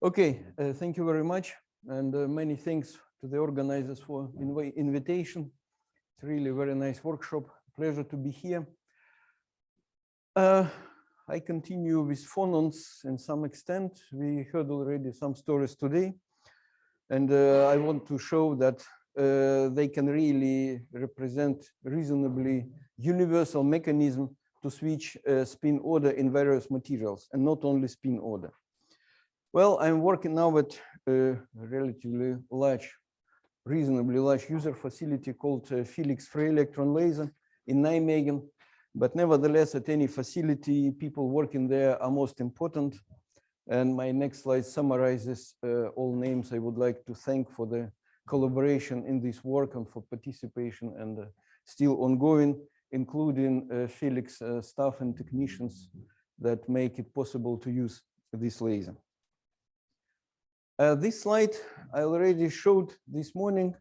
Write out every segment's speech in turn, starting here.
Okay, thank you very much, and many thanks to the organizers for invitation. It's really a very nice workshop. Pleasure to be here. I continue with phonons in some extent. We heard already some stories today, and I want to show that they can really represent reasonably universal mechanism to switch spin order in various materials, and not only spin order. Well, I'm working now with a relatively large, reasonably large user facility called Felix Free Electron Laser in Nijmegen. But nevertheless, at any facility, people working there are most important. And my next slide summarizes all names I would like to thank for the collaboration in this work and for participation and still ongoing, including Felix staff and technicians that make it possible to use this laser. This slide I already showed this morning,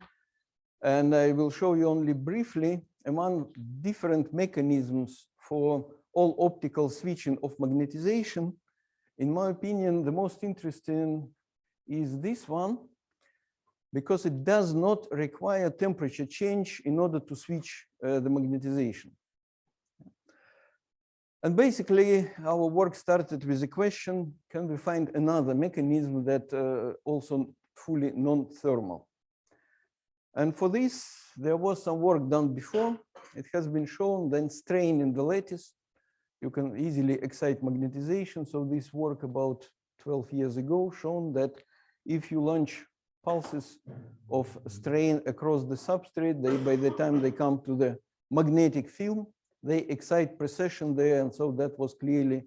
and I will show you only briefly among different mechanisms for all optical switching of magnetization. In my opinion, the most interesting is this one, because it does not require temperature change in order to switch the magnetization. And basically, our work started with the question, can we find another mechanism that also fully non-thermal? And for this, there was some work done before. It has been shown that strain in the lattice, you can easily excite magnetization. So this work about 12 years ago shown that if you launch pulses of strain across the substrate, by the time they come to the magnetic field, they excite precession there, and so that was clearly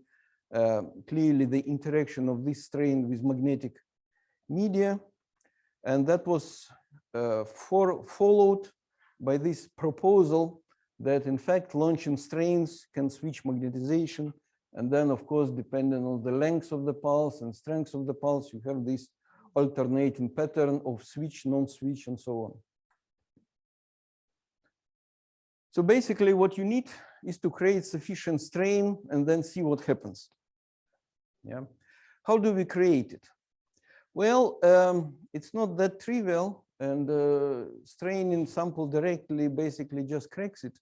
the interaction of this strain with magnetic media, and that was followed by this proposal that in fact launching strains can switch magnetization, and then of course depending on the length of the pulse and strength of the pulse, you have this alternating pattern of switch, non-switch, and so on. So basically what you need is to create sufficient strain and then see what happens. Yeah. How do we create it? Well, it's not that trivial, and straining sample directly basically just cracks it.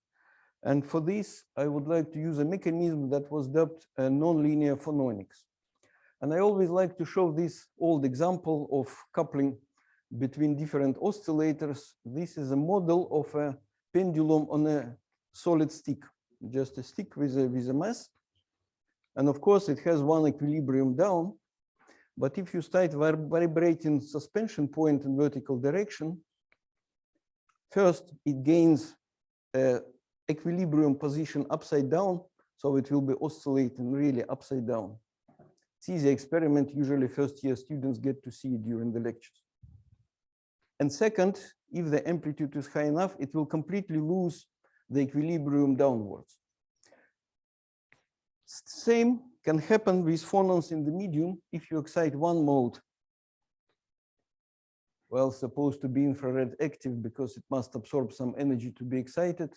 And for this, I would like to use a mechanism that was dubbed nonlinear phononics. And I always like to show this old example of coupling between different oscillators. This is a model of a pendulum on a solid stick, just a stick with a mass. And of course, it has one equilibrium down. But if you start vibrating suspension point in vertical direction, first it gains equilibrium position upside down, so it will be oscillating really upside down. It's easy experiment. Usually first-year students get to see it during the lectures. And second, if the amplitude is high enough, it will completely lose the equilibrium downwards. Same can happen with phonons in the medium if you excite one mode. Well, supposed to be infrared active because it must absorb some energy to be excited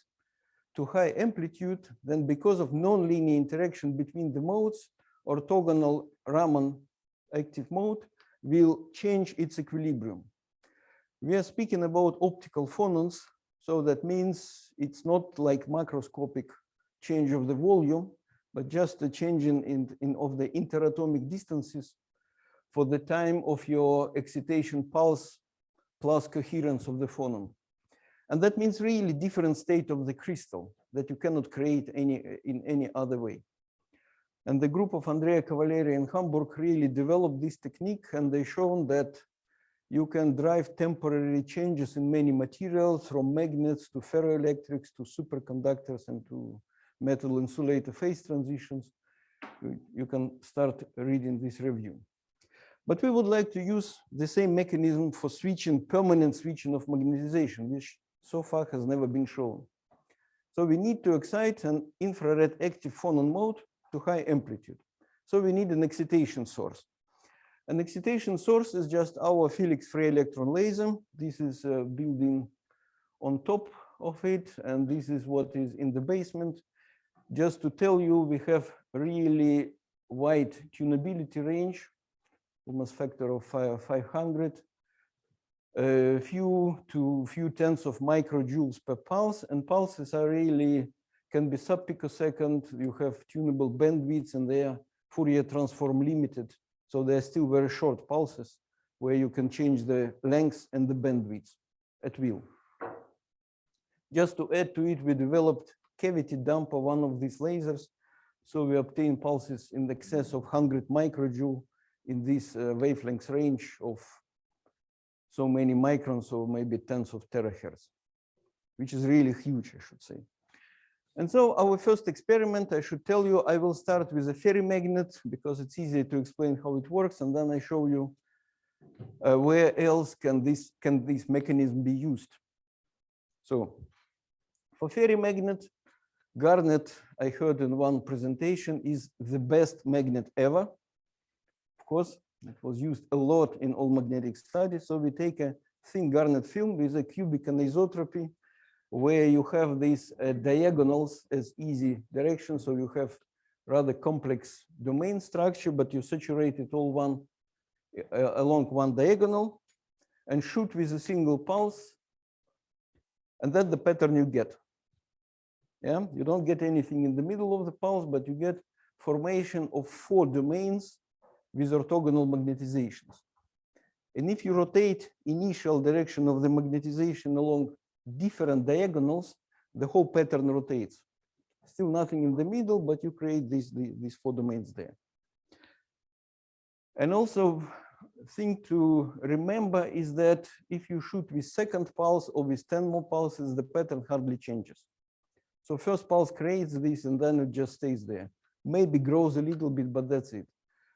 to high amplitude, then because of nonlinear interaction between the modes, orthogonal Raman active mode will change its equilibrium. We are speaking about optical phonons, so that means it's not like macroscopic change of the volume, but just a change of the interatomic distances for the time of your excitation pulse plus coherence of the phonon. And that means really different state of the crystal that you cannot create in any other way. And the group of Andrei Cavalieri in Hamburg really developed this technique, and they shown that you can drive temporary changes in many materials, from magnets to ferroelectrics to superconductors and to metal insulator phase transitions. You can start reading this review. But we would like to use the same mechanism for switching, permanent switching of magnetization, which so far has never been shown. So we need to excite an infrared active phonon mode to high amplitude. So we need an excitation source. An excitation source is just our Felix free electron laser. This is a building on top of it, and this is what is in the basement. Just to tell you, we have really wide tunability range. almost factor of 500, few tenths of microjoules per pulse, and pulses are really can be sub-picosecond. You have tunable bandwidths, and they are Fourier transform limited, so they're still very short pulses where you can change the length and the bandwidth at will. Just to add to it, we developed cavity damper, one of these lasers, so we obtain pulses in excess of 100 microjoule in this wavelength range of so many microns, or maybe tens of terahertz, which is really huge, I should say. And so our first experiment, I should tell you, I will start with a ferrimagnet because it's easier to explain how it works, and then I show you where else can this mechanism be used. So for ferrimagnet, garnet, I heard in one presentation, is the best magnet ever. Of course, it was used a lot in all magnetic studies. So we take a thin garnet film with a cubic anisotropy, where you have these diagonals as easy directions. So you have rather complex domain structure, but you saturate it all along one diagonal and shoot with a single pulse. And that's the pattern you get. Yeah, you don't get anything in the middle of the pulse, but you get formation of 4 domains with orthogonal magnetizations. And if you rotate initial direction of the magnetization along different diagonals, the whole pattern rotates. Still nothing in the middle, but you create these 4 domains there. And also, thing to remember is that if you shoot with second pulse or with 10 more pulses, the pattern hardly changes. So first pulse creates this, and then it just stays there. Maybe grows a little bit, but that's it.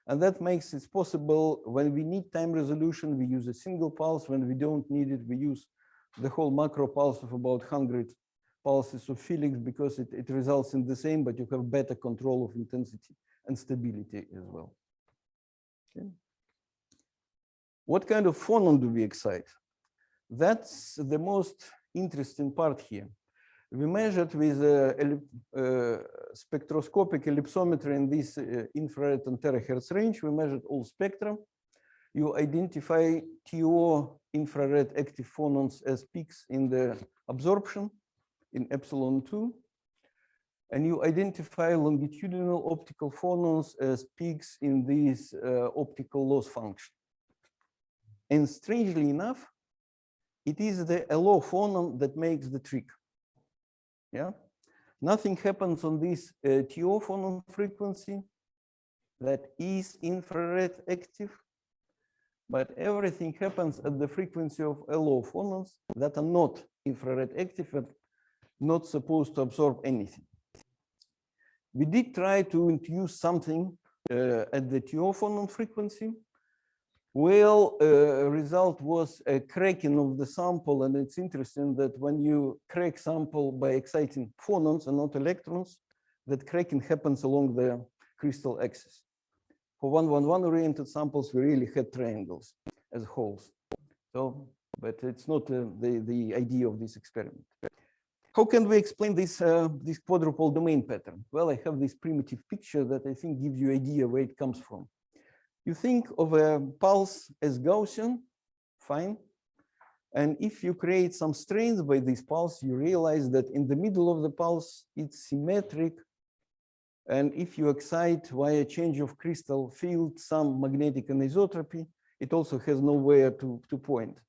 And that makes it possible when we need time resolution, we use a single pulse. When we don't need it, we use the whole macro pulse of about 100 pulses of Felix, because it results in the same, but you have better control of intensity and stability as well. Okay. What kind of phonon do we excite? That's the most interesting part here. We measured with spectroscopic ellipsometry in this infrared and terahertz range. We measured all spectra. You identify TO infrared active phonons as peaks in the absorption in epsilon2. And you identify longitudinal optical phonons as peaks in this optical loss function. And strangely enough, it is the LO phonon that makes the trick. Yeah, nothing happens on this TO phonon frequency that is infrared active, but everything happens at the frequency of LO phonons that are not infrared active and not supposed to absorb anything. We did try to induce something at the TO phonon frequency. Well, result was a cracking of the sample, and it's interesting that when you crack sample by exciting phonons and not electrons, that cracking happens along the crystal axis. For 111 oriented samples, we really had triangles as holes. So, but it's not the idea of this experiment. How can we explain this quadruple domain pattern? Well, I have this primitive picture that I think gives you an idea where it comes from. You think of a pulse as Gaussian, fine. And if you create some strains by this pulse, you realize that in the middle of the pulse, it's symmetric. And if you excite via change of crystal field some magnetic anisotropy, it also has nowhere to point.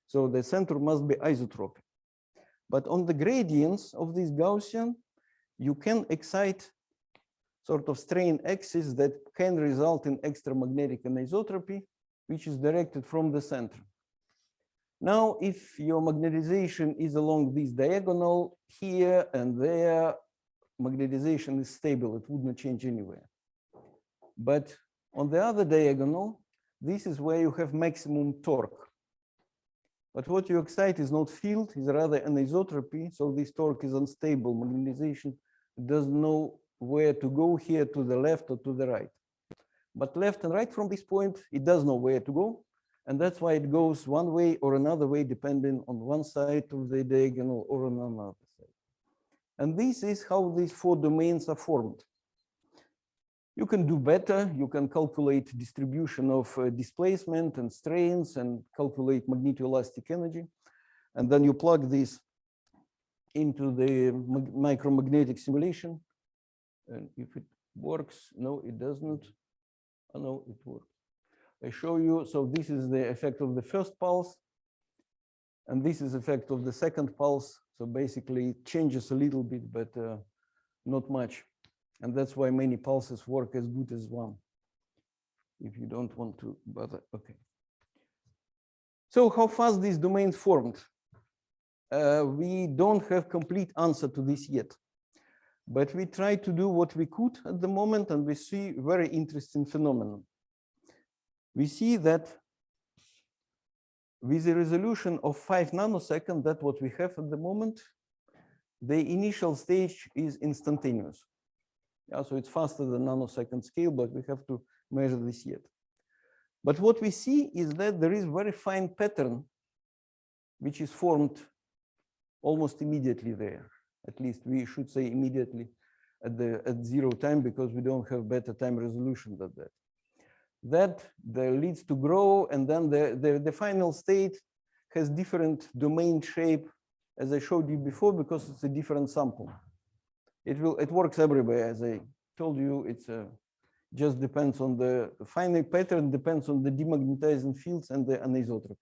So the center must be isotropic. But on the gradients of this Gaussian, you can excite sort of strain axis that can result in extramagnetic anisotropy, which is directed from the center. Now, if your magnetization is along this diagonal here and there, magnetization is stable. It would not change anywhere. But on the other diagonal, this is where you have maximum torque. But what you excite is not field, is rather anisotropy. So this torque is unstable. Magnetization doesn't know where to go here, to the left or to the right. But left and right from this point, it does know where to go. And that's why it goes one way or another way, depending on one side of the diagonal or on another side. And this is how these 4 domains are formed. You can do better. You can calculate distribution of displacement and strains and calculate magnetoelastic energy. And then you plug this into the micromagnetic simulation. And if it works, no, it doesn't. Oh, no, it works. I show you. So this is the effect of the first pulse. And this is the effect of the second pulse. So basically it changes a little bit, but not much. And that's why many pulses work as good as one, if you don't want to bother. Okay. So how fast these domains formed? We don't have complete answer to this yet, but we try to do what we could at the moment, and we see very interesting phenomenon. We see that with a resolution of 5 nanoseconds, that's what we have at the moment, the initial stage is instantaneous. Yeah, so it's faster than nanosecond scale, but we have to measure this yet. But what we see is that there is very fine pattern which is formed almost immediately there. At least we should say immediately at 0 time, because we don't have better time resolution than that. That leads to grow, and then the final state has different domain shape, as I showed you before, because it's a different sample. It works everywhere, as I told you. It's just depends on the finite pattern, depends on the demagnetizing fields and the anisotropy.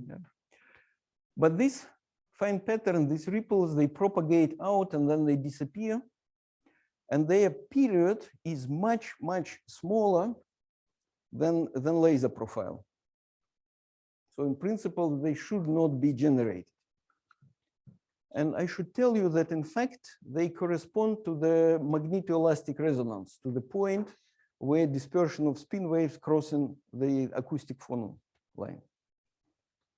Yeah. But this fine pattern, these ripples, they propagate out and then they disappear, and their period is much, much smaller than laser profile. So in principle, they should not be generated. And I should tell you that, in fact, they correspond to the magnetoelastic resonance, to the point where dispersion of spin waves crossing the acoustic phonon line.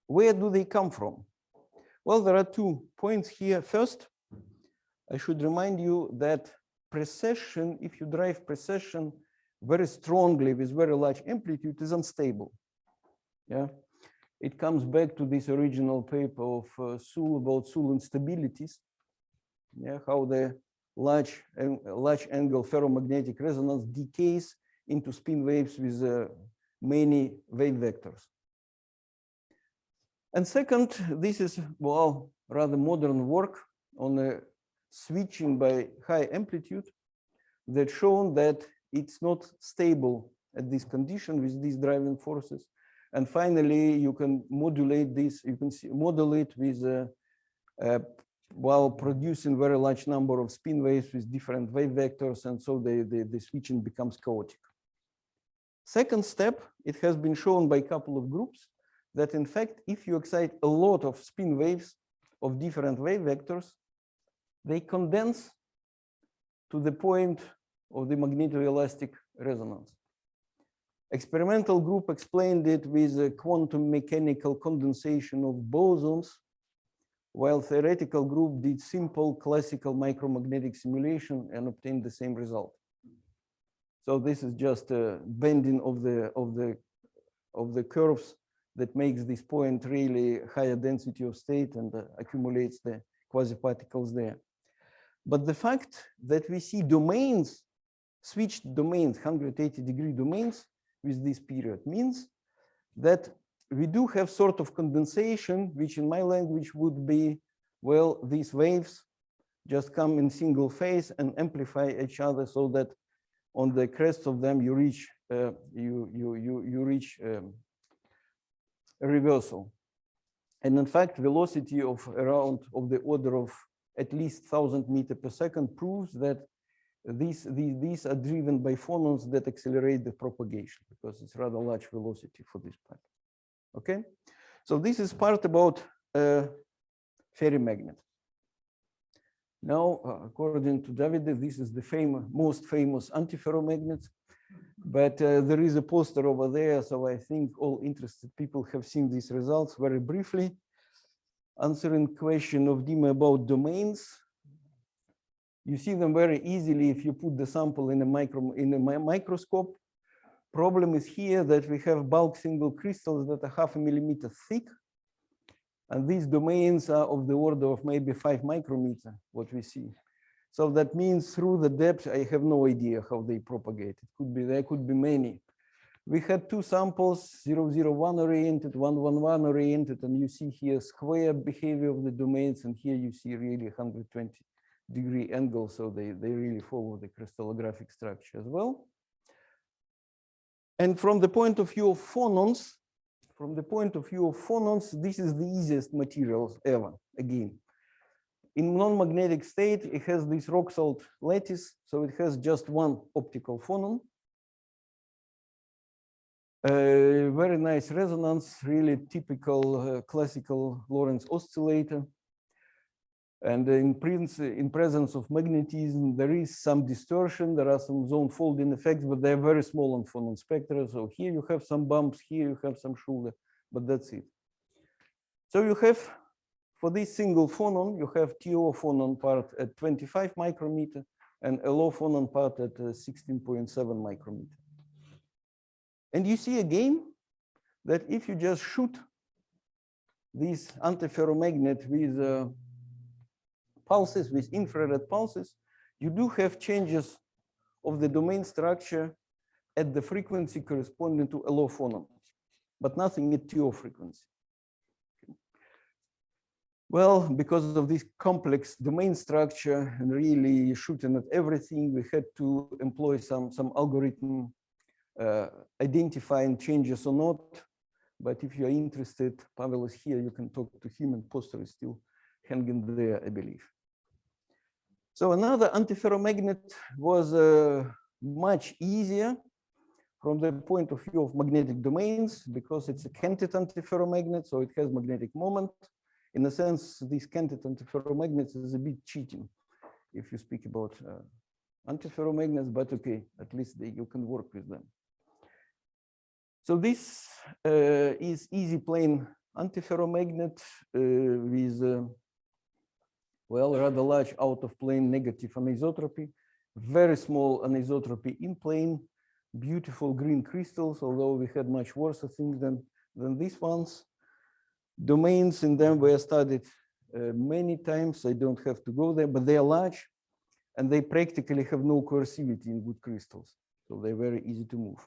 Where do they come from? Well, there are 2 points here. First, I should remind you that precession, if you drive precession very strongly with very large amplitude, is unstable. Yeah. It comes back to this original paper of Soule about Soule instabilities, yeah, how the large angle ferromagnetic resonance decays into spin waves with many wave vectors. And second, this is, well, rather modern work on switching by high amplitude that shown that it's not stable at this condition with these driving forces. And finally, you can modulate this, you can model it with while producing very large number of spin waves with different wave vectors, and so the switching becomes chaotic. Second step, it has been shown by a couple of groups that, in fact, if you excite a lot of spin waves of different wave vectors, they condense to the point of the magnetoelastic resonance. Experimental group explained it with a quantum mechanical condensation of bosons, while theoretical group did simple classical micromagnetic simulation and obtained the same result. So this is just a bending of the curves that makes this point really higher density of state and accumulates the quasi-particles there. But the fact that we see domains, switched domains, 180-degree domains with this period, means that we do have sort of condensation, which in my language would be, well, these waves just come in single phase and amplify each other, so that on the crests of them you reach a reversal. And in fact, velocity of around of the order of at least 1,000 meters per second proves that these are driven by phonons that accelerate the propagation, because it's rather large velocity for this part. Okay, so this is part about ferrimagnet. Now, according to David, this is the most famous antiferromagnet, but there is a poster over there, so I think all interested people have seen these results very briefly. Answering question of Dima about domains. You see them very easily if you put the sample in a microscope. Problem is here that we have bulk single crystals that are 0.5 millimeter thick. And these domains are of the order of maybe 5 micrometer, what we see. So that means through the depth, I have no idea how they propagate. It could be, there could be many. We had two samples, 001 oriented, 111 oriented, and you see here square behavior of the domains, and here you see really 120-degree angle, so they really follow the crystallographic structure as well. And from the point of view of phonons, this is the easiest material ever, again. In non-magnetic state, it has this rock salt lattice, so it has just one optical phonon. Very nice resonance, really typical classical Lorentz oscillator. And in presence of magnetism, there is some distortion. There are some zone folding effects, but they're very small on phonon spectra. So here you have some bumps, here you have some shoulder, but that's it. So you have, for this single phonon, you have TO phonon part at 25 micrometer and LO phonon part at 16.7 micrometer. And you see again that if you just shoot this antiferromagnet with pulses, with infrared pulses, you do have changes of the domain structure at the frequency corresponding to LO phonon, but nothing at TO frequency. Well, because of this complex domain structure and really shooting at everything, we had to employ some algorithm identifying changes or not. But if you're interested, Pavel is here, you can talk to him, and poster is still hanging there, I believe. So another antiferromagnet was much easier from the point of view of magnetic domains, because it's a canted antiferromagnet, so it has magnetic moment. In a sense, these canted antiferromagnets is a bit cheating if you speak about antiferromagnets, but okay, at least you can work with them. So this is easy plane antiferromagnet with, well, rather large out of plane negative anisotropy, very small anisotropy in plane, beautiful green crystals, although we had much worse things than these ones. Domains in them were studied many times. I don't have to go there, but they are large and they practically have no coercivity in good crystals. So they're very easy to move.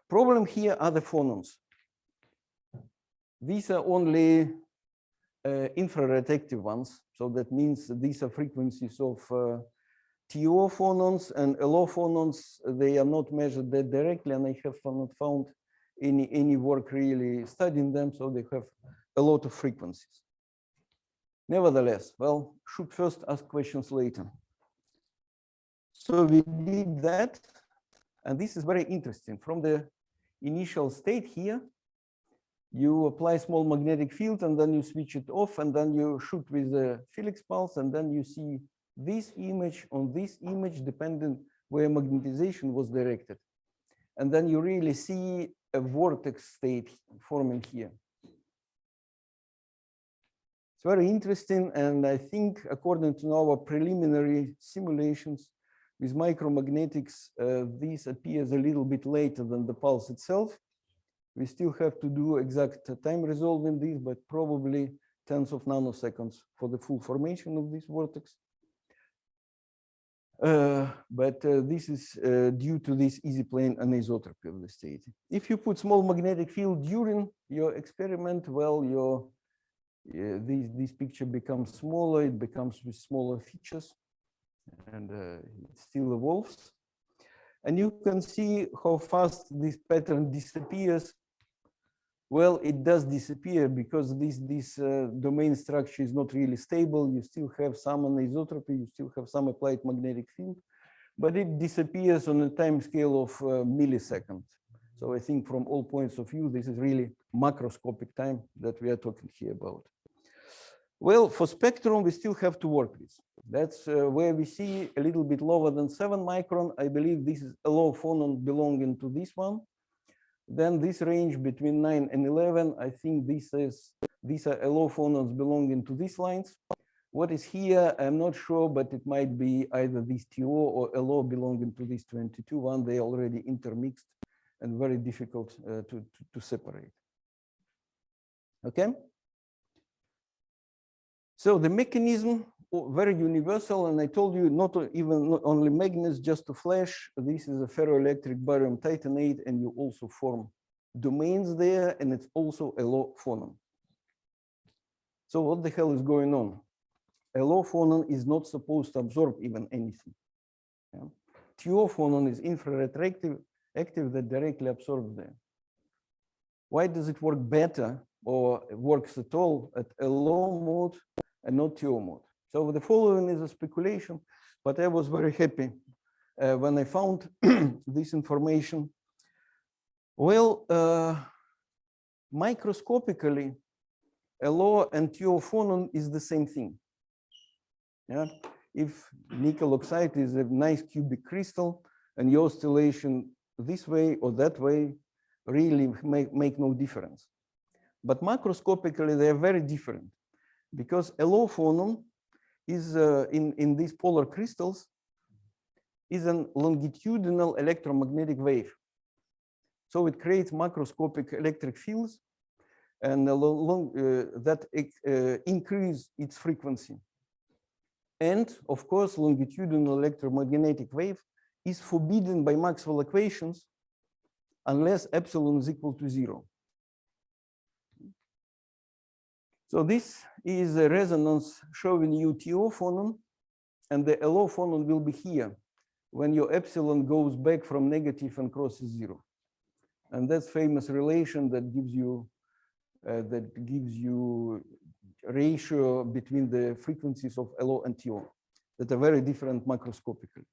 Problem here are the phonons. These are only infrared active ones. So that means these are frequencies of TO phonons and LO phonons. They are not measured that directly, and I have not found any work really studying them. So they have a lot of frequencies. Nevertheless, well, should first ask questions later. So we did that, and this is very interesting. From the initial state here, you apply small magnetic field, and then you switch it off, and then you shoot with a Felix pulse, and then you see this image on this image, depending where magnetization was directed. And then you really see a vortex state forming here. It's very interesting, and I think according to our preliminary simulations with micromagnetics, this appears a little bit later than the pulse itself. We still have to do exact time resolving this, but probably tens of nanoseconds for the full formation of this vortex. But this is due to this easy plane anisotropy of the state. If you put small magnetic field during your experiment, well, this picture becomes smaller, it becomes with smaller features, and it still evolves. And you can see how fast this pattern disappears. Well, it does disappear because this domain structure is not really stable. You still have some anisotropy, you still have some applied magnetic field, but it disappears on a time scale of milliseconds. So I think from all points of view, this is really macroscopic time that we are talking here about. Well, for spectrum, we still have to work with. That's where we see a little bit lower than 7 micron. I believe this is a low phonon belonging to this one. Then this range between 9 and 11, I think these are low phonons belonging to these lines. What is here, I'm not sure, but it might be either this TO or LO belonging to this 22 one. They already intermixed and very difficult to separate. Okay. So the mechanism very universal, and I told you not only magnets, just a flash. This is a ferroelectric barium titanate, and you also form domains there, and it's also a low phonon. So what the hell is going on? A low phonon is not supposed to absorb even anything. Yeah? TO phonon is infrared active that directly absorbs there. Why does it work better or works at all at a low mode and not TO mode? So the following is a speculation, but I was very happy when I found this information. Well, microscopically, a low and TO phonon is the same thing. Yeah, if nickel oxide is a nice cubic crystal and your oscillation this way or that way really make no difference. But macroscopically, they are very different because a low phonon is in these polar crystals is a longitudinal electromagnetic wave. So it creates macroscopic electric fields and that increase its frequency. And of course, longitudinal electromagnetic wave is forbidden by Maxwell equations unless epsilon is equal to 0. So this is a resonance showing you TO phonon, and the LO phonon will be here when your epsilon goes back from negative and crosses 0. And that's famous relation that gives you ratio between the frequencies of LO and TO that are very different macroscopically.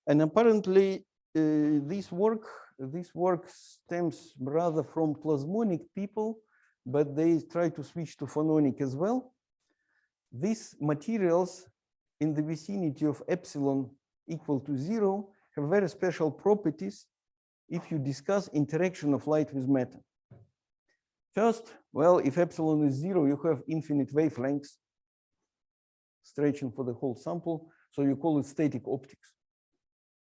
And apparently this work stems rather from plasmonic people, but they try to switch to phononic as well. These materials in the vicinity of epsilon equal to 0 have very special properties if you discuss interaction of light with matter. First, well, if epsilon is 0, you have infinite wavelengths stretching for the whole sample, so you call it static optics.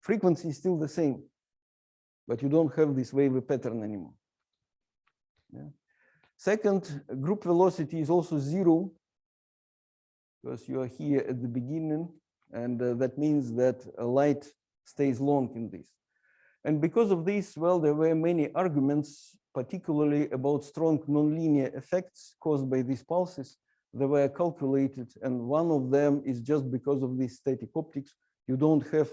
Frequency is still the same, but you don't have this wavy pattern anymore. Yeah. Second, group velocity is also 0 because you are here at the beginning, and that means that a light stays long in this. And because of this, well, there were many arguments, particularly about strong nonlinear effects caused by these pulses that were calculated. And one of them is just because of this static optics, you don't have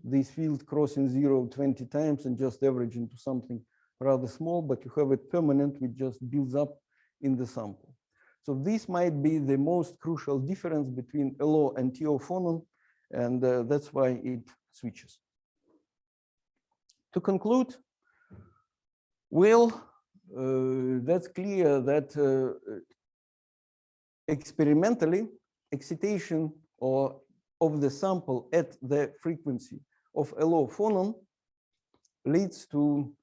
this field crossing 0 20 times and just average into something rather small, but you have it permanent, which just builds up in the sample. So this might be the most crucial difference between LO and TO phonon, and that's why it switches. To conclude, well, that's clear that experimentally, excitation of the sample at the frequency of LO phonon leads to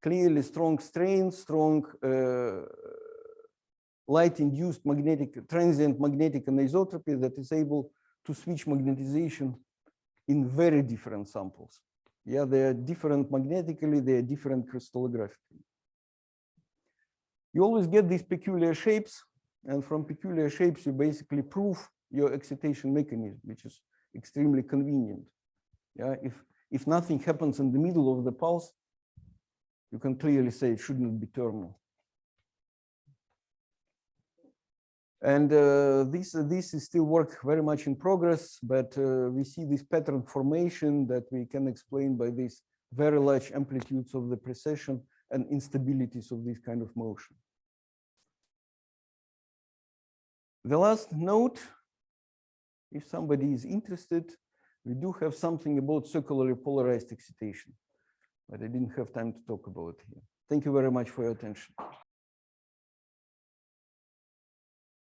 clearly strong strain, strong light-induced transient magnetic anisotropy that is able to switch magnetization in very different samples. Yeah, they are different magnetically, they are different crystallographically. You always get these peculiar shapes, and from peculiar shapes, you basically prove your excitation mechanism, which is extremely convenient. Yeah, if nothing happens in the middle of the pulse, you can clearly say it shouldn't be terminal. And this is still work very much in progress, but we see this pattern formation that we can explain by these very large amplitudes of the precession and instabilities of this kind of motion. The last note, if somebody is interested, we do have something about circularly polarized excitation, but I didn't have time to talk about it here. Thank you very much for your attention.